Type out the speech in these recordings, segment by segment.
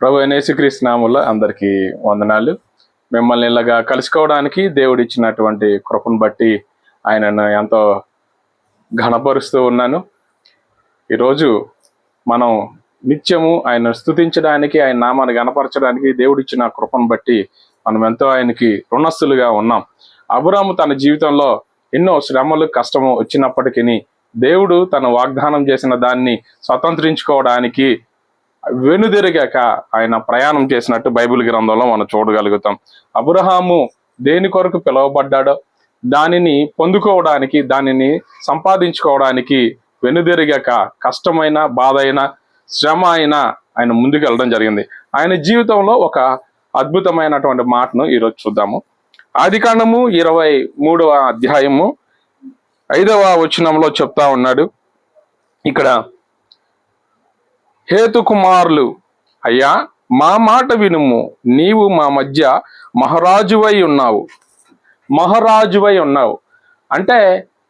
ప్రభు అయిన యేసుక్రీస్తు నామములో అందరికీ వందనాలు. మిమ్మల్ని ఇలాగా కలుసుకోవడానికి దేవుడు ఇచ్చినటువంటి కృపను బట్టి ఆయనను ఎంతో ఘనపరుస్తూ ఉన్నాను. ఈరోజు మనం నిత్యము ఆయన స్తుతించడానికి, ఆయన నామాన్ని ఘనపరచడానికి దేవుడు ఇచ్చిన కృపను బట్టి మనం ఎంతో ఆయనకి రుణస్థులుగా ఉన్నాం. అబ్రాము తన జీవితంలో ఎన్నో శ్రమలు కష్టము వచ్చినప్పటికీ దేవుడు తన వాగ్దానం చేసిన దాన్ని స్వతంత్రించుకోవడానికి వెనుదిరిగాక ఆయన ప్రయాణం చేసినట్టు బైబిల్ గ్రంథంలో మనం చూడగలుగుతాం. అబ్రహాము దేని కొరకు పిలువబడ్డాడో దానిని పొందుకోవడానికి, దానిని సంపాదించుకోవడానికి వెనుదిరిగాక కష్టమైన, బాధ అయినా, శ్రమ అయినా ఆయన ముందుకు వెళ్ళడం జరిగింది. ఆయన జీవితంలో ఒక అద్భుతమైనటువంటి మాటను ఈరోజు చూద్దాము. ఆదికాండము 23వ అధ్యాయము 5వ వచనంలో చెప్తా ఉన్నాడు. ఇక్కడ హేతు కుమారులు, అయ్యా మా మాట వినుము, నీవు మా మధ్య మహారాజువై ఉన్నావు. అంటే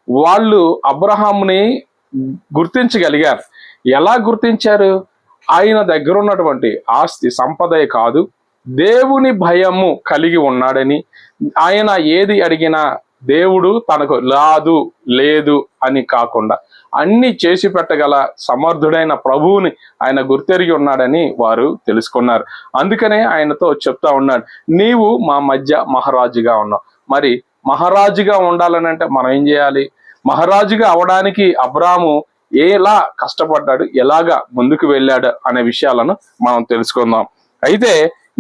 వాళ్ళు అబ్రహాముని గుర్తించగలిగారు. ఎలా గుర్తించారు? ఆయన దగ్గర ఉన్నటువంటి ఆస్తి సంపదే కాదు, దేవుని భయము కలిగి ఉన్నాడని, ఆయన ఏది అడిగినా దేవుడు తనకు లేదు అని కాకుండా అన్ని చేసి పెట్టగల సమర్థుడైన ప్రభువుని ఆయన గుర్తెరిగి ఉన్నాడని వారు తెలుసుకున్నారు. అందుకనే ఆయనతో చెప్తా ఉన్నాడు, నీవు మా మధ్య మహారాజుగా ఉన్నావు. మరి మహారాజుగా ఉండాలనంటే మనం ఏం చేయాలి? మహారాజుగా అవడానికి అబ్రాము ఎలా కష్టపడ్డాడు, ఎలాగా ముందుకు వెళ్ళాడు అనే విషయాలను మనం తెలుసుకుందాం. అయితే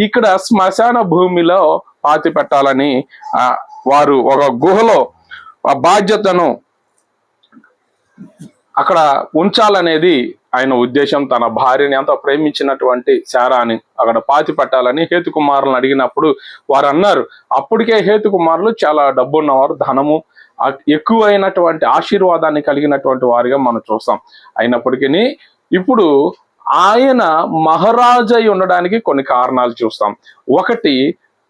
ఇక్కడ శ్మశాన భూమిలో పాతి పెట్టాలని వారు ఒక గుహలో ఆ బాధ్యతను అక్కడ ఉంచాలనేది ఆయన ఉద్దేశం. తన భార్యని ఎంతో ప్రేమించినటువంటి శారాని అక్కడ పాతి పెట్టాలని హేతు కుమారులను అడిగినప్పుడు వారు అన్నారు. అప్పటికే హేతు కుమారులు చాలా డబ్బున్నవారు, ధనము ఎక్కువైనటువంటి ఆశీర్వాదాన్ని కలిగినటువంటి వారిగా మనం చూస్తాం. అయినప్పటికీ ఇప్పుడు ఆయన మహారాజై ఉండడానికి కొన్ని కారణాలు చూస్తాం. ఒకటి,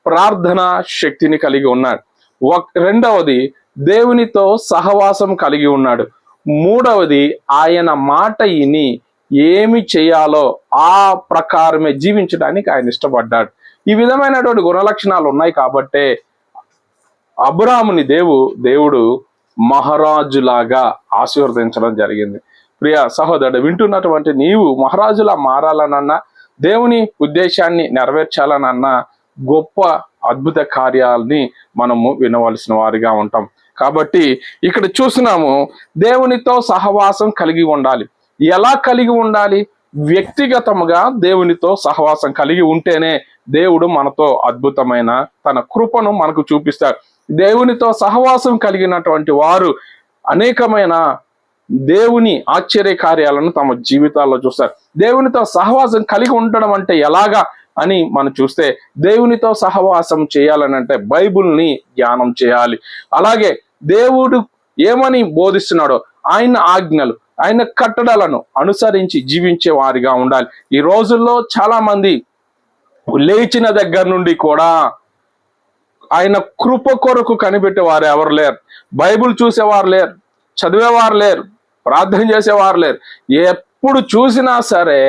ప్రార్థన శక్తిని కలిగి ఉన్నాడు. రెండవది, దేవునితో సహవాసం కలిగి ఉన్నాడు. మూడవది, ఆయన మాట విని ఏమి చేయాలో ఆ ప్రకారమే జీవించడానికి ఆయన ఇష్టపడ్డాడు. ఈ విధమైనటువంటి గుణలక్షణాలు ఉన్నాయి కాబట్టే అబ్రాముని దేవుడు మహారాజులాగా ఆశీర్వదించడం జరిగింది. ప్రియ సహోదరుడు, వింటున్నటువంటి నీవు మహారాజులా మారాలనన్నా, దేవుని ఉద్దేశాన్ని నెరవేర్చాలనన్నా గొప్ప అద్భుత కార్యాలని మనము వినవలసిన వారిగా ఉంటాం. కాబట్టి ఇక్కడ చూస్తున్నాము, దేవునితో సహవాసం కలిగి ఉండాలి. ఎలా కలిగి ఉండాలి? వ్యక్తిగతముగా దేవునితో సహవాసం కలిగి ఉంటేనే దేవుడు మనతో అద్భుతమైన తన కృపను మనకు చూపిస్తాడు. దేవునితో సహవాసం కలిగినటువంటి వారు అనేకమైన దేవుని ఆశ్చర్య కార్యాలను తమ జీవితాల్లో చూస్తారు. దేవునితో సహవాసం కలిగి ఉండడం అంటే ఎలాగా అని మనం చూస్తే, దేవునితో సహవాసం చేయాలని అంటే బైబిల్ని ధ్యానం చేయాలి. అలాగే దేవుడు ఏమని బోధిస్తున్నాడో ఆయన ఆజ్ఞలు, ఆయన కట్టడలను అనుసరించి జీవించే వారిగా ఉండాలి. ఈ రోజుల్లో చాలా మంది లేచిన దగ్గర నుండి కూడా ఆయన కృప కొరకు కనిపెట్టేవారు ఎవరు లేరు. బైబిల్ చూసేవారు లేరు, చదివేవారు లేరు, ప్రార్థన చేసేవారు లేరు. ఎప్పుడు చూసినా సరే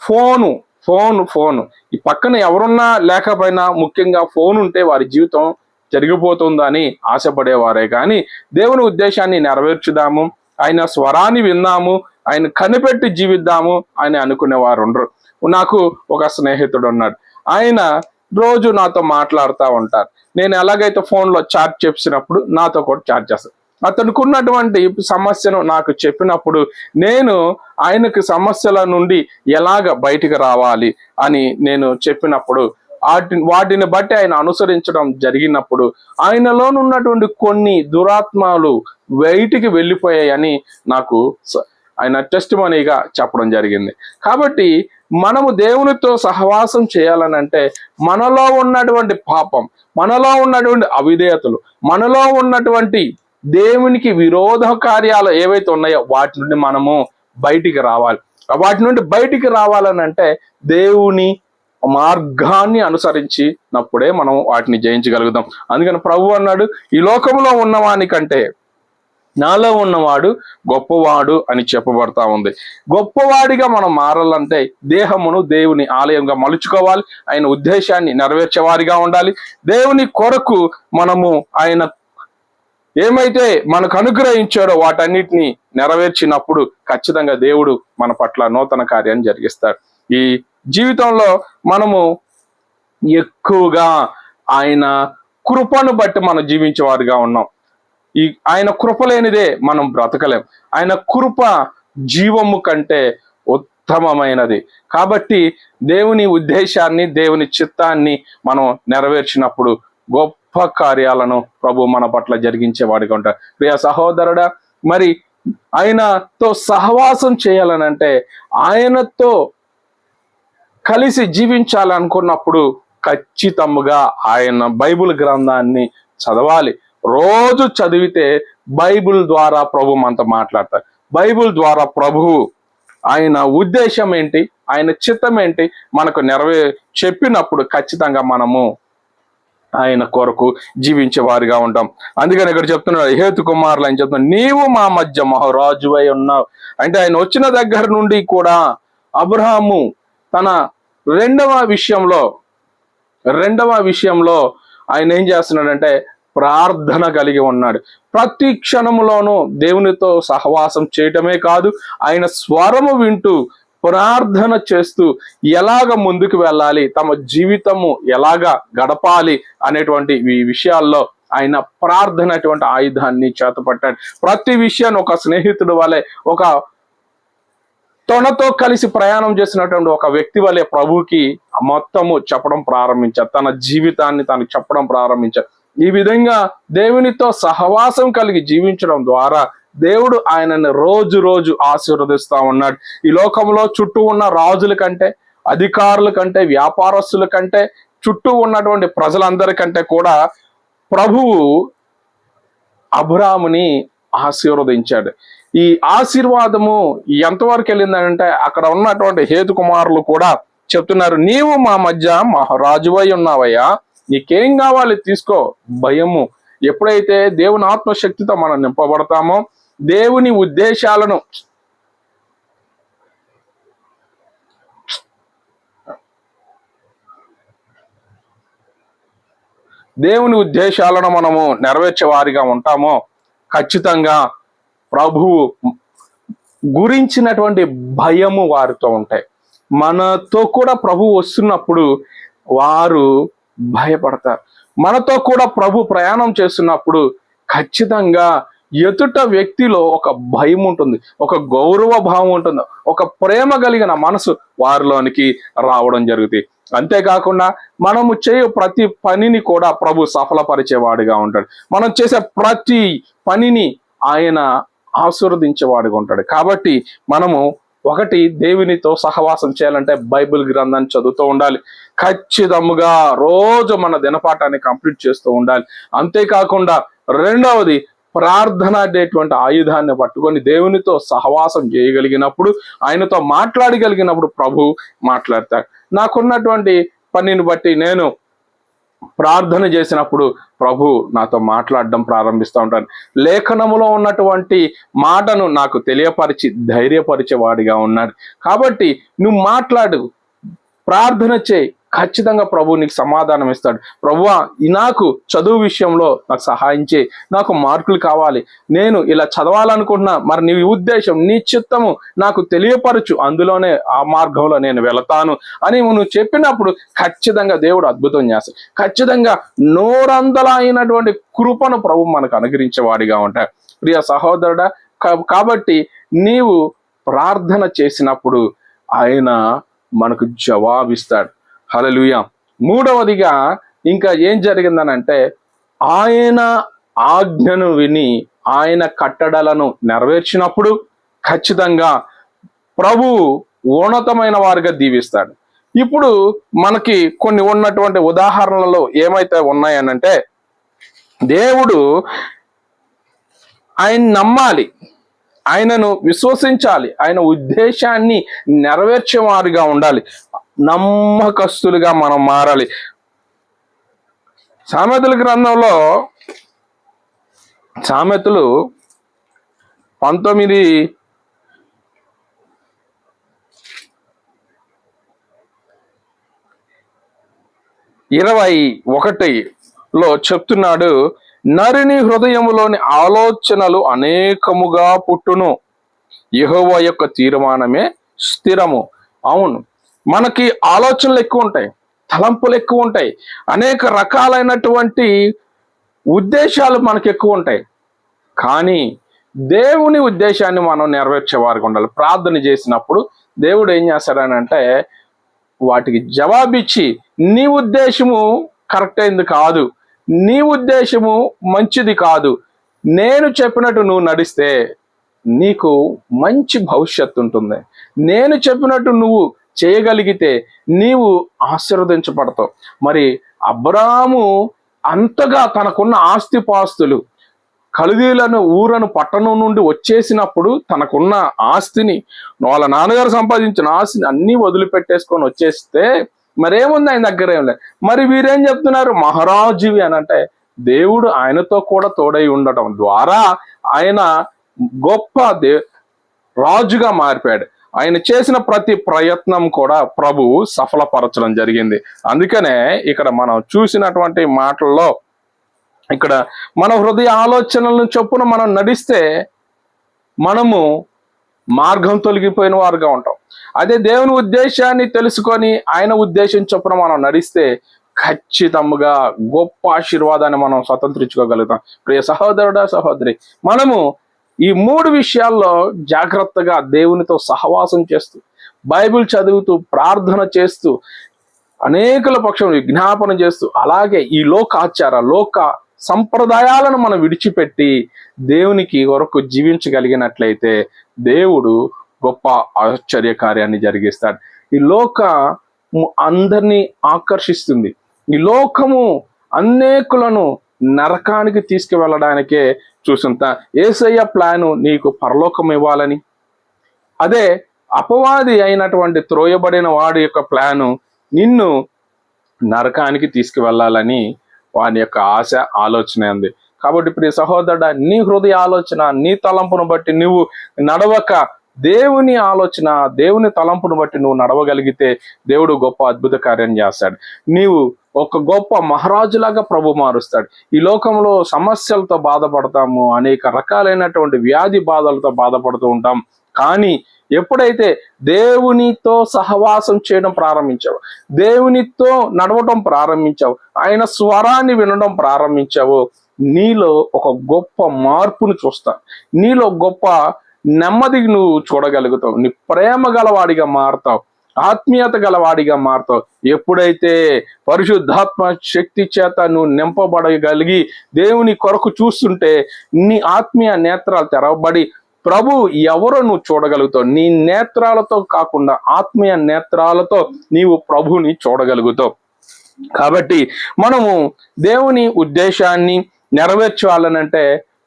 ఫోను. ఈ పక్కన ఎవరున్నా లేకపోయినా ముఖ్యంగా ఫోన్ ఉంటే వారి జీవితం జరిగిపోతుందని ఆశపడేవారే కానీ దేవుని ఉద్దేశాన్ని నెరవేర్చుదాము, ఆయన స్వరాన్ని విందాము, ఆయన కనిపెట్టి జీవిద్దాము అని అనుకునేవారు ఉండరు. నాకు ఒక స్నేహితుడు ఉన్నాడు. ఆయన రోజు నాతో మాట్లాడుతూ ఉంటారు. నేను ఎలాగైతే ఫోన్లో చాట్ చెప్పినప్పుడు నాతో కూడా చాట్ చేస్తాను. అతనికి ఉన్నటువంటి సమస్యను నాకు చెప్పినప్పుడు నేను ఆయనకు సమస్యల నుండి ఎలాగ బయటికి రావాలి అని నేను చెప్పినప్పుడు వాటిని బట్టి ఆయన అనుసరించడం జరిగినప్పుడు ఆయనలోనున్నటువంటి కొన్ని దురాత్మలు బయటికి వెళ్ళిపోయాయని నాకు ఆయన టెస్టిమనీగా చెప్పడం జరిగింది. కాబట్టి మనము దేవునితో సహవాసం చేయాలనంటే మనలో ఉన్నటువంటి పాపం, మనలో ఉన్నటువంటి అవిధేయతలు, మనలో ఉన్నటువంటి దేవునికి విరోధ కార్యాలు ఏవైతే ఉన్నాయో వాటి నుండి మనము బయటికి రావాలి. వాటి నుండి బయటికి రావాలని అంటే దేవుని మార్గాన్ని అనుసరించినప్పుడే మనం వాటిని జయించగలుగుతాం. అందుకని ప్రభు అన్నాడు, ఈ లోకంలో ఉన్నవాని కంటే నాలో ఉన్నవాడు గొప్పవాడు అని చెప్పబడతా ఉంది. గొప్పవాడిగా మనం మారాలంటే దేహమును దేవుని ఆలయంగా మలుచుకోవాలి. ఆయన ఉద్దేశాన్ని నెరవేర్చేవారిగా ఉండాలి. దేవుని కొరకు మనము ఆయన ఏమైతే మనకు అనుగ్రహించాడో వాటన్నిటిని నెరవేర్చినప్పుడు ఖచ్చితంగా దేవుడు మన పట్ల నూతన కార్యాన్ని జరిగిస్తాడు. ఈ జీవితంలో మనము ఎక్కువగా ఆయన కృపను బట్టి మనం జీవించేవారుగా ఉన్నాం. ఆయన కృప లేనిదే మనం బ్రతకలేం. ఆయన కృప జీవము కంటే ఉత్తమమైనది. కాబట్టి దేవుని ఉద్దేశాన్ని, దేవుని చిత్తాన్ని మనం నెరవేర్చినప్పుడు గొప్ప కార్యాలను ప్రభు మన పట్ల జరిగించేవాడిగా ఉంటాడు. ప్రియ సహోదరుడా, మరి ఆయనతో సహవాసం చేయాలనంటే, ఆయనతో కలిసి జీవించాలనుకున్నప్పుడు ఖచ్చితంగా ఆయన బైబిల్ గ్రంథాన్ని చదవాలి. రోజు చదివితే బైబిల్ ద్వారా ప్రభు మనతో మాట్లాడతారు. బైబిల్ ద్వారా ప్రభువు ఆయన ఉద్దేశం ఏంటి, ఆయన చిత్తం ఏంటి మనకు చెప్పినప్పుడు ఖచ్చితంగా మనము ఆయన కొరకు జీవించే వారిగా ఉంటాం. అందుకని ఇక్కడ చెప్తున్నాడు, హేతు కుమారులు అని చెప్తున్నాడు, నీవు మా మధ్య మహారాజువై ఉన్నావు. అంటే ఆయన వచ్చిన దగ్గర నుండి కూడా అబ్రహాము తన రెండవ విషయంలో ఆయన ఏం చేస్తున్నాడంటే ప్రార్థన కలిగి ఉన్నాడు. ప్రతి క్షణములోనూ దేవునితో సహవాసం చేయటమే కాదు, ఆయన స్వరము వింటూ ప్రార్థన చేస్తూ ఎలాగ ముందుకు వెళ్ళాలి, తమ జీవితము ఎలాగ గడపాలి అనేటువంటి ఈ విషయాల్లో ఆయన ప్రార్థన అటువంటి ఆయుధాన్ని చేతపట్టాడు. ప్రతి విషయాన్ని ఒక స్నేహితుడు వలె, ఒక తనతో కలిసి ప్రయాణం చేసినటువంటి ఒక వ్యక్తి వలె ప్రభుకి మొత్తము చెప్పడం ప్రారంభించారు. తన జీవితాన్ని తను చెప్పడం ప్రారంభించారు. ఈ విధంగా దేవునితో సహవాసం కలిగి జీవించడం ద్వారా దేవుడు ఆయనని రోజు రోజు ఆశీర్వదిస్తా ఉన్నాడు. ఈ లోకంలో చుట్టూ ఉన్న రాజుల కంటే, అధికారుల కంటే, వ్యాపారస్తుల కంటే, చుట్టూ ఉన్నటువంటి ప్రజలందరికంటే కూడా ప్రభువు అబ్రాముని ఆశీర్వదించాడు. ఈ ఆశీర్వాదము ఎంతవరకు వెళ్ళిందంటే, అక్కడ ఉన్నటువంటి హేతు కుమారులు కూడా చెప్తున్నారు, నీవు మా మధ్య మహారాజువై ఉన్నావయ్యా, నీకేం కావాలి తీసుకో. భయము ఎప్పుడైతే దేవుని ఆత్మశక్తితో మనం నింపబడతామో, దేవుని ఉద్దేశాలను మనము నెరవేర్చే వారిగా ఉంటామో ఖచ్చితంగా ప్రభువు గురించినటువంటి భయము వారితో ఉంటాయి. మనతో కూడా ప్రభు వస్తున్నప్పుడు వారు భయపడతారు. మనతో కూడా ప్రభు ప్రయాణం చేస్తున్నప్పుడు ఖచ్చితంగా ఎదుట వ్యక్తిలో ఒక భయం ఉంటుంది, ఒక గౌరవ భావం ఉంటుంది, ఒక ప్రేమ కలిగిన మనసు వారిలోనికి రావడం జరుగుతుంది. అంతేకాకుండా మనము చేయు ప్రతి పనిని కూడా ప్రభు సఫలపరిచేవాడిగా ఉంటాడు. మనం చేసే ప్రతి పనిని ఆయన ఆశీర్వదించేవాడిగా ఉంటాడు. కాబట్టి మనము ఒకటి, దేవునితో సహవాసం చేయాలంటే బైబిల్ గ్రంథాన్ని చదువుతూ ఉండాలి. ఖచ్చితంగా రోజు మన దినపాఠాన్ని కంప్లీట్ చేస్తూ ఉండాలి. అంతేకాకుండా రెండవది, ప్రార్థన అనేటువంటి ఆయుధాన్ని పట్టుకొని దేవునితో సహవాసం చేయగలిగినప్పుడు, ఆయనతో మాట్లాడగలిగినప్పుడు ప్రభు మాట్లాడతాడు. నాకున్నటువంటి పనిని బట్టి నేను ప్రార్థన చేసినప్పుడు ప్రభు నాతో మాట్లాడడం ప్రారంభిస్తూ ఉంటాను. లేఖనములో ఉన్నటువంటి మాటను నాకు తెలియపరిచి ధైర్యపరిచేవాడిగా ఉన్నాడు. కాబట్టి నువ్వు మాట్లాడు, ప్రార్థన చేయి, ఖచ్చితంగా ప్రభు నీకు సమాధానం ఇస్తాడు. ప్రభువా, నాకు చదువు విషయంలో నాకు సహాయం చేయి, నాకు మార్కులు కావాలి, నేను ఇలా చదవాలనుకుంటున్నా, మరి నీ ఉద్దేశం, నీ చిత్తము నాకు తెలియపరచు, అందులోనే ఆ మార్గంలో నేను వెళతాను అని నువ్వు చెప్పినప్పుడు ఖచ్చితంగా దేవుడు అద్భుతం చేస్తాడు. ఖచ్చితంగా 100 అయినటువంటి కృపను ప్రభు మనకు అనుగ్రహించేవాడిగా ఉంటాడు. ప్రియ సహోదరుడా, కాబట్టి నీవు ప్రార్థన చేసినప్పుడు ఆయన మనకు జవాబిస్తాడు. హల్లెలూయా. మూడవదిగా ఇంకా ఏం జరిగిందనంటే, ఆయన ఆజ్ఞను విని ఆయన కట్టడలను నెరవేర్చినప్పుడు ఖచ్చితంగా ప్రభువు ఉన్నతమైన వారిగా దీవిస్తాడు. ఇప్పుడు మనకి కొన్ని ఉన్నటువంటి ఉదాహరణలలో ఏమైతే ఉన్నాయనంటే, దేవుడు ఆయన నమ్మాలి, ఆయనను విశ్వసించాలి, ఆయన ఉద్దేశాన్ని నెరవేర్చేవారిగా ఉండాలి, నమ్మకస్తులుగా మనం మారాలి. సామెతల గ్రంథంలో, సామెతలు 19:21 చెప్తున్నాడు, నరుని హృదయములోని ఆలోచనలు అనేకముగా పుట్టును, యెహోవా యొక్క తీర్మానమే స్థిరము. అవును, మనకి ఆలోచనలు ఎక్కువ ఉంటాయి, తలంపులు ఎక్కువ ఉంటాయి, అనేక రకాలైనటువంటి ఉద్దేశాలు మనకు ఎక్కువ ఉంటాయి. కానీ దేవుని ఉద్దేశాన్ని మనం నెరవేర్చేవారుగా ఉండాలి. ప్రార్థన చేసినప్పుడు దేవుడు ఏం చేస్తాడనంటే వాటికి జవాబిచ్చి, నీ ఉద్దేశము కరెక్ట్ అయింది కాదు, నీ ఉద్దేశము మంచిది కాదు, నేను చెప్పినట్టు నువ్వు నడిస్తే నీకు మంచి భవిష్యత్తు ఉంటుంది, నేను చెప్పినట్టు నువ్వు చేయగలిగితే నీవు ఆశీర్వదించబడతావు. మరి అబ్రాహాము అంతగా తనకున్న ఆస్తిపాస్తులు, కల్దీయులను ఊరను పట్టణం నుండి వచ్చేసినప్పుడు తనకున్న ఆస్తిని, వాళ్ళ నాన్నగారు సంపాదించిన ఆస్తిని అన్నీ వదిలిపెట్టేసుకొని వచ్చేస్తే మరేముంది ఆయన దగ్గర? ఏం లేదు. మరి వీరేం చెప్తున్నారు? మహారాజువి అని అంటే దేవుడు ఆయనతో కూడా తోడై ఉండటం ద్వారా ఆయన గొప్ప రాజుగా మారిపోయాడు. ఆయన చేసిన ప్రతి ప్రయత్నం కూడా ప్రభువు సఫలపరచడం జరిగింది. అందుకనే ఇక్కడ మనం చూసినటువంటి మాటల్లో ఇక్కడ మన హృదయ ఆలోచనలను చొప్పున మనం నడిస్తే మనము మార్గం తొలగిపోయిన వారుగా ఉంటాం. అదే దేవుని ఉద్దేశాన్ని తెలుసుకొని ఆయన ఉద్దేశం చొప్పున మనం నడిస్తే ఖచ్చితంగా గొప్ప ఆశీర్వాదాన్ని మనం స్వతంత్రించుకోగలుగుతాం. ప్రియ సహోదరుడా, సహోదరి, మనము ఈ 3 విషయాల్లో జాగ్రత్తగా దేవునితో సహవాసం చేస్తూ, బైబిల్ చదువుతూ, ప్రార్థన చేస్తూ, అనేకుల పక్షం విజ్ఞాపన చేస్తూ, అలాగే ఈ లోక సంప్రదాయాలను మనం విడిచిపెట్టి దేవునికి కొరకు జీవించగలిగినట్లయితే దేవుడు గొప్ప ఆశ్చర్య కార్యాన్ని జరిగిస్తాడు. ఈ లోకము అందరినీ ఆకర్షిస్తుంది. ఈ లోకము అనేకులను నరకానికి తీసుకువెళ్ళడానికే చూస్తుంటా. యేసయ్య ప్లాను నీకు పరలోకం ఇవ్వాలని, అదే అపవాది అయినటువంటి త్రోయబడిన వాడి యొక్క ప్లాను నిన్ను నరకానికి తీసుకువెళ్ళాలని వాని యొక్క ఆశ, ఆలోచన ఉంది. కాబట్టి ప్రియ సహోదరుడా, నీ హృదయ ఆలోచన, నీ తలంపును బట్టి నువ్వు నడవక దేవుని ఆలోచన, దేవుని తలంపును బట్టి నువ్వు నడవగలిగితే దేవుడు గొప్ప అద్భుత కార్యం చేస్తాడు. నీవు ఒక గొప్ప మహారాజులాగా ప్రభు మారుస్తాడు. ఈ లోకంలో సమస్యలతో బాధపడతాము, అనేక రకాలైనటువంటి వ్యాధి బాధలతో బాధపడుతూ ఉంటాం. కానీ ఎప్పుడైతే దేవునితో సహవాసం చేయడం ప్రారంభించావు, దేవునితో నడవటం ప్రారంభించావు, ఆయన స్వరాన్ని వినడం ప్రారంభించావు, నీలో ఒక గొప్ప మార్పును చూస్తా, నీలో గొప్ప నెమ్మదికి నువ్వు చూడగలుగుతావు, నీ ప్రేమ గలవాడిగా మారుతావు, ఆత్మీయత గలవాడిగా మారుతావు. ఎప్పుడైతే పరిశుద్ధాత్మ శక్తి చేత నువ్వు నింపబడగలిగి దేవుని కొరకు చూస్తుంటే నీ ఆత్మీయ నేత్రాలు తెరవబడి ప్రభు ఎవరో నువ్వు చూడగలుగుతావు. నీ నేత్రాలతో కాకుండా ఆత్మీయ నేత్రాలతో నీవు ప్రభుని చూడగలుగుతావు. కాబట్టి మనము దేవుని ఉద్దేశాన్ని నెరవేర్చాలనంటే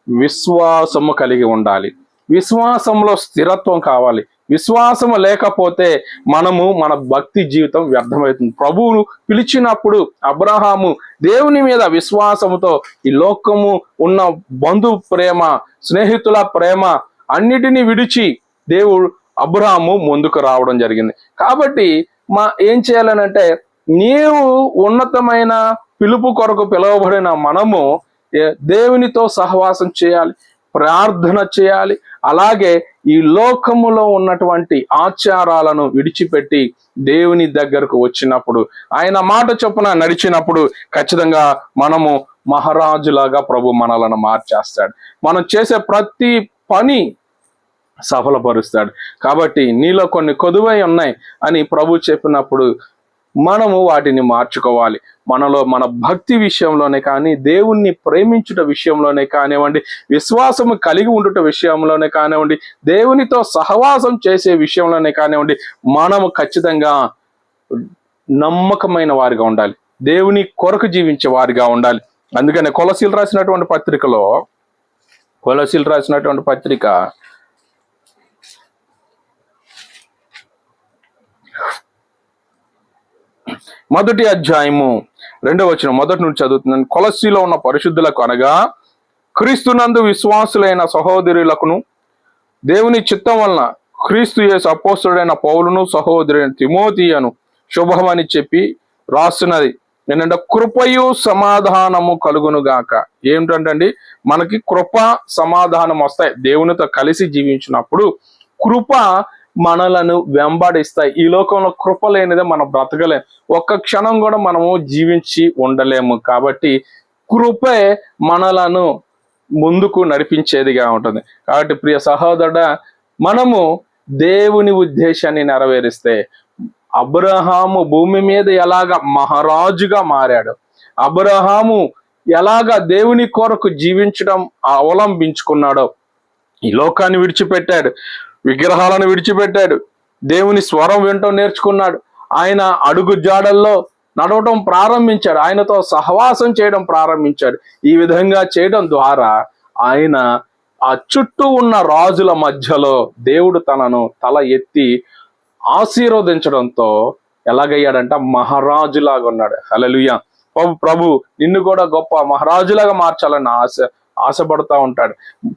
విశ్వాసము కలిగి ఉండాలి. విశ్వాసంలో స్థిరత్వం కావాలి. విశ్వాసము లేకపోతే మన భక్తి జీవితం వ్యర్థమవుతుంది. ప్రభువును పిలిచినప్పుడు అబ్రహాము దేవుని మీద విశ్వాసముతో ఈ లోకము ఉన్న బంధు ప్రేమ, స్నేహితుల ప్రేమ అన్నిటినీ విడిచి దేవుడు అబ్రహాము ముందుకు రావడం జరిగింది. కాబట్టి ఏం చేయాలనంటే, నీవు ఉన్నతమైన పిలుపు కొరకు పిలువబడిన మనము దేవునితో సహవాసం చేయాలి, ప్రార్థన చేయాలి. అలాగే ఈ లోకములో ఉన్నటువంటి ఆచారాలను విడిచిపెట్టి దేవుని దగ్గరకు వచ్చినప్పుడు, ఆయన మాట చొప్పున నడిచినప్పుడు ఖచ్చితంగా మనము మహారాజులాగా ప్రభు మనలను మార్చేస్తాడు. మనం చేసే ప్రతి పని సఫలపరుస్తాడు. కాబట్టి నీలో కొన్ని కొదువై ఉన్నాయి అని ప్రభు చెప్పినప్పుడు మనము వాటిని మార్చుకోవాలి. మనలో మన భక్తి విషయంలోనే కానీ, దేవుణ్ణి ప్రేమించుట విషయంలోనే కానివ్వండి, విశ్వాసము కలిగి ఉండుట విషయంలోనే కానివ్వండి, దేవునితో సహవాసం చేసే విషయంలోనే కానివ్వండి, మనము ఖచ్చితంగా నమ్మకమైన వారిగా ఉండాలి, దేవుని కొరకు జీవించే వారిగా ఉండాలి. అందుకనే కొలసీలు రాసినటువంటి పత్రిక 1వ అధ్యాయము 2వ వచనం మొదటి నుంచి చదువుతున్నాను. కొలస్సీలో ఉన్న పరిశుద్ధులకు అనగా క్రీస్తునందు విశ్వాసులైన సహోదరులకును దేవుని చిత్తం వలన క్రీస్తు యేసు అపోస్తుడైన పౌలును సహోదరుడైన తిమోతియను శుభమని చెప్పి రాస్తున్నది ఏంటంటే కృపయు సమాధానము కలుగును గాక. ఏమిటంటండి, మనకి కృప సమాధానం వస్తాయి దేవునితో కలిసి జీవించినప్పుడు. కృప మనలను వెంబడిస్తాయి. ఈ లోకంలో కృప లేనిదే మనం బ్రతకలేము, ఒక్క క్షణం కూడా మనము జీవించి ఉండలేము. కాబట్టి కృపే మనలను ముందుకు నడిపించేదిగా ఉంటుంది. కాబట్టి ప్రియ సహోదరుడా, మనము దేవుని ఉద్దేశాన్ని నెరవేరిస్తే, అబ్రహాము భూమి మీద ఎలాగ మహారాజుగా మారాడు, అబ్రహాము ఎలాగ దేవుని కొరకు జీవించడం అవలంబించుకున్నాడో, ఈ లోకాన్ని విడిచిపెట్టాడు, విగ్రహాలను విడిచిపెట్టాడు, దేవుని స్వరం వినటం నేర్చుకున్నాడు, ఆయన అడుగు జాడల్లో నడవటం ప్రారంభించాడు, ఆయనతో సహవాసం చేయడం ప్రారంభించాడు. ఈ విధంగా చేయడం ద్వారా ఆయన ఆ చుట్టూ ఉన్న రాజుల మధ్యలో దేవుడు తనను తల ఎత్తి ఆశీర్వదించడంతో ఎలాగయ్యాడంట, మహారాజులాగా ఉన్నాడు. హల్లెలూయా. ప్రభు నిన్ను కూడా గొప్ప మహారాజులాగా మార్చాలని ఆశపడుతూ ఉంటాడు.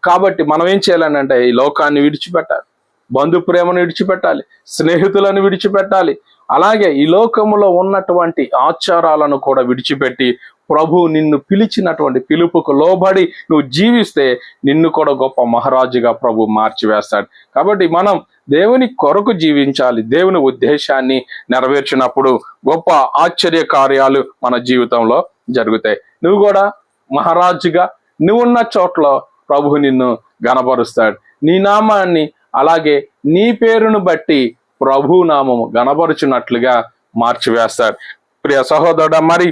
కాబట్టి మనం ఏం చేయాలని అంటే, ఈ లోకాన్ని విడిచిపెట్టాలి, బంధు ప్రేమను విడిచిపెట్టాలి, స్నేహితులను విడిచిపెట్టాలి, అలాగే ఈ లోకములో ఉన్నటువంటి ఆచారాలను కూడా విడిచిపెట్టి ప్రభు నిన్ను పిలిచినటువంటి పిలుపుకు లోబడి నువ్వు జీవిస్తే నిన్ను కూడా గొప్ప మహారాజుగా ప్రభు మార్చివేస్తాడు. కాబట్టి మనం దేవుని కొరకు జీవించాలి. దేవుని ఉద్దేశాన్ని నెరవేర్చినప్పుడు గొప్ప ఆశ్చర్య కార్యాలు మన జీవితంలో జరుగుతాయి. నువ్వు కూడా మహారాజుగా నువ్వున్న చోట్ల ప్రభు నిన్ను గణపరుస్తాడు. నీ నామాన్ని అలాగే నీ పేరును బట్టి ప్రభు నామము గణపరుచున్నట్లుగా మార్చివేస్తాడు. ప్రియ సహోదరుడా, మరి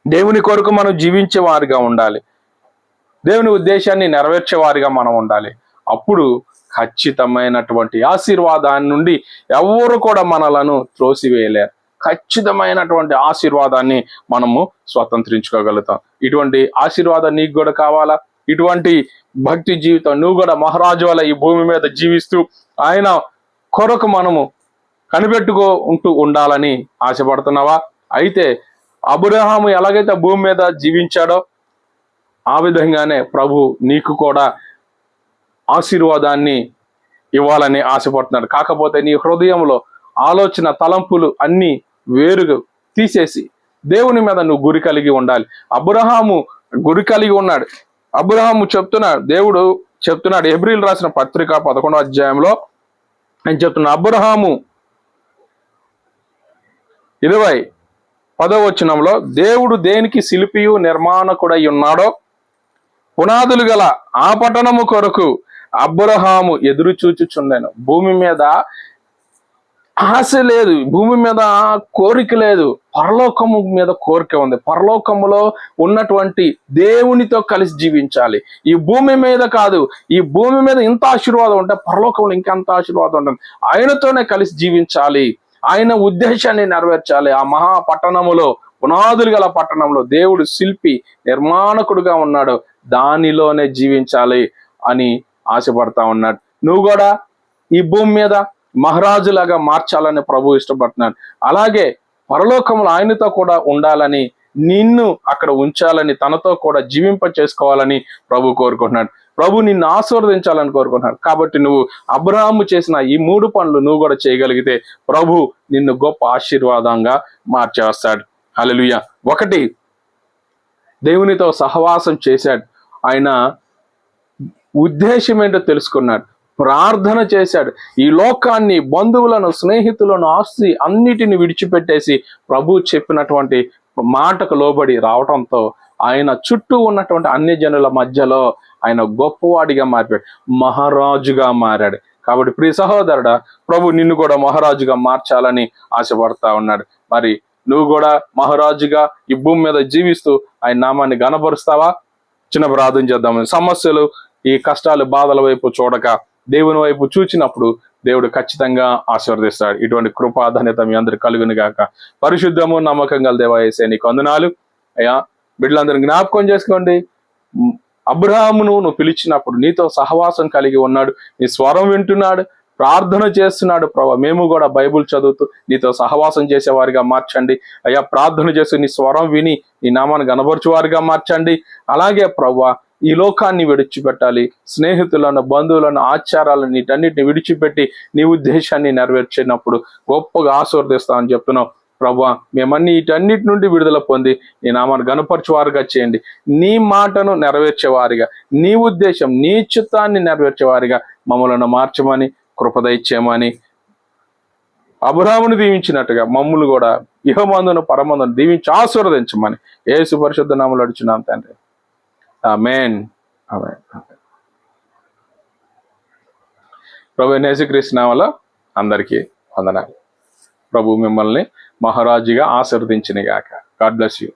దేవుని కొరకు మనం జీవించే వారిగా ఉండాలి, దేవుని ఉద్దేశాన్ని నెరవేర్చే వారిగా మనం ఉండాలి. అప్పుడు ఖచ్చితమైనటువంటి ఆశీర్వాదాన్ని నుండి ఎవరు కూడా మనలను త్రోసివేయలేరు. ఖచ్చితమైనటువంటి ఆశీర్వాదాన్ని మనము స్వతంత్రించుకోగలుగుతాం. ఇటువంటి ఆశీర్వాదం నీకు కూడా కావాలా? ఇటువంటి భక్తి జీవితం నువ్వు కూడా మహారాజు వల్ల ఈ భూమి మీద జీవిస్తూ ఆయన కొరకు మనము కనిపెట్టుకుంటూ ఉండాలని ఆశపడుతున్నావా? అయితే అబ్రహాము ఎలాగైతే భూమి మీద జీవించాడో ఆ విధంగానే ప్రభు నీకు కూడా ఆశీర్వాదాన్ని ఇవ్వాలని ఆశపడుతున్నాడు. కాకపోతే నీ హృదయంలో ఆలోచన తలంపులు అన్నీ వేరుగా తీసేసి దేవుని మీద నువ్వు గురి కలిగి ఉండాలి. అబ్రహాము గురి కలిగి ఉన్నాడు. అబ్రహాము చెప్తున్నాడు, దేవుడు చెప్తున్నాడు, హెబ్రీయులు రాసిన పత్రిక 11వ అధ్యాయంలో ఆయన చెప్తున్నాడు, అబ్రహాము 10వ వచనంలో దేవుడు దేనికి శిల్పియు నిర్మాణకుడై ఉన్నాడో పునాదులు గల ఆ పట్టణము కొరకు అబ్రహాము ఎదురు చూచుచుండెను. భూమి మీద ఆశ లేదు, భూమి మీద కోరిక లేదు, పరలోకము మీద కోరిక ఉంది. పరలోకములో ఉన్నటువంటి దేవునితో కలిసి జీవించాలి. ఈ భూమి మీద కాదు, ఈ భూమి మీద ఇంత ఆశీర్వాదం ఉంటే పరలోకంలో ఇంకెంత ఆశీర్వాదం ఉంటుంది. ఆయనతోనే కలిసి జీవించాలి, ఆయన ఉద్దేశాన్ని నెరవేర్చాలి. ఆ మహా పట్టణములో, పునాదులు గల పట్టణంలో దేవుడు శిల్పి నిర్మాణకుడుగా ఉన్నాడు, దానిలోనే జీవించాలి అని ఆశపడతా ఉన్నాడు. నువ్వు కూడా ఈ భూమి మీద మహారాజులాగా మార్చాలని ప్రభు ఇష్టపడుతున్నాడు. అలాగే పరలోకంలో ఆయనతో కూడా ఉండాలని, నిన్ను అక్కడ ఉంచాలని, తనతో కూడా జీవింప చేసుకోవాలని ప్రభు కోరుకుంటున్నాడు. ప్రభు నిన్ను ఆశీర్వదించాలని కోరుకుంటున్నాడు. కాబట్టి నువ్వు అబ్రహాము చేసిన ఈ 3 పనులు నువ్వు కూడా చేయగలిగితే ప్రభు నిన్ను గొప్ప ఆశీర్వాదంగా మార్చేస్తాడు. హల్లెలూయా. 1, దేవునితో సహవాసం చేశాడు. ఆయన ఉద్దేశం ఏంటో తెలుసుకున్నాడు, ప్రార్థన చేశాడు. ఈ లోకాన్ని, బంధువులను, స్నేహితులను, ఆస్తి అన్నిటిని విడిచిపెట్టేసి ప్రభు చెప్పినటువంటి మాటకు లోబడి రావటంతో ఆయన చుట్టూ ఉన్నటువంటి అన్య జనుల మధ్యలో ఆయన గొప్పవాడిగా మారిపోయాడు, మహారాజుగా మారాడు. కాబట్టి ప్రియ సహోదరుడా, ప్రభు నిన్ను కూడా మహారాజుగా మార్చాలని ఆశపడతా ఉన్నాడు. మరి నువ్వు కూడా మహారాజుగా ఈ భూమి మీద జీవిస్తూ ఆయన నామాన్ని గణపరుస్తావా? చిన్న ప్రార్థన చేద్దాం. సమస్యలు, ఈ కష్టాలు, బాధల వైపు చూడక దేవుని వైపు చూచినప్పుడు దేవుడు ఖచ్చితంగా ఆశీర్వదిస్తాడు. ఇటువంటి కృపాధన్యత మీ అందరికి కలుగును గాక. పరిశుద్ధము నమ్మకం గల దేవా యేసయ్యా నీకు వందనాలు అయ్యా. బిడ్డలందరినీ జ్ఞాపకం చేసుకోండి, అబ్రహామును నువ్వు పిలిచినప్పుడు నీతో సహవాసం కలిగి ఉన్నాడు, నీ స్వరం వింటున్నాడు, ప్రార్థన చేస్తున్నాడు. ప్రభా, మేము కూడా బైబుల్ చదువుతూ నీతో సహవాసం చేసేవారిగా మార్చండి అయ్యా. ప్రార్థన చేస్తూ నీ స్వరం విని నీ నామాన్ని గణపరచువారిగా మార్చండి. అలాగే ప్రభా, ఈ లోకాన్ని విడిచిపెట్టాలి, స్నేహితులను, బంధువులను, ఆచారాలను, వీటన్నిటిని విడిచిపెట్టి నీ ఉద్దేశాన్ని నెరవేర్చినప్పుడు గొప్పగా ఆశీర్వదిస్తామని చెప్తున్నావు. ప్రభువా, మేమన్నీ వీటన్నిటి నుండి విడుదల పొంది నీ నామాన్ని గణపరచువారుగా చేయండి. నీ మాటను నెరవేర్చేవారిగా, నీ ఉద్దేశం, నీ చిత్తాన్ని నెరవేర్చేవారిగా మమ్మల్ని మార్చమని, కృపదయిచ్చేయమని, అబ్రాహామును దీవించినట్టుగా మమ్ములు కూడా ఇహమందును పరమందును దీవించి ఆశీర్వదించమని యేసు పరిశుద్ధ నామములో అడుగుచున్నాం తండ్రి. ఆమేన్. ఆమేన్. ప్రభు యేసుక్రీస్తు నామములో అందరికీ వందనాలు. ప్రభు మిమ్మల్ని మహారాజుగా ఆశీర్వదించును గాక. God bless you.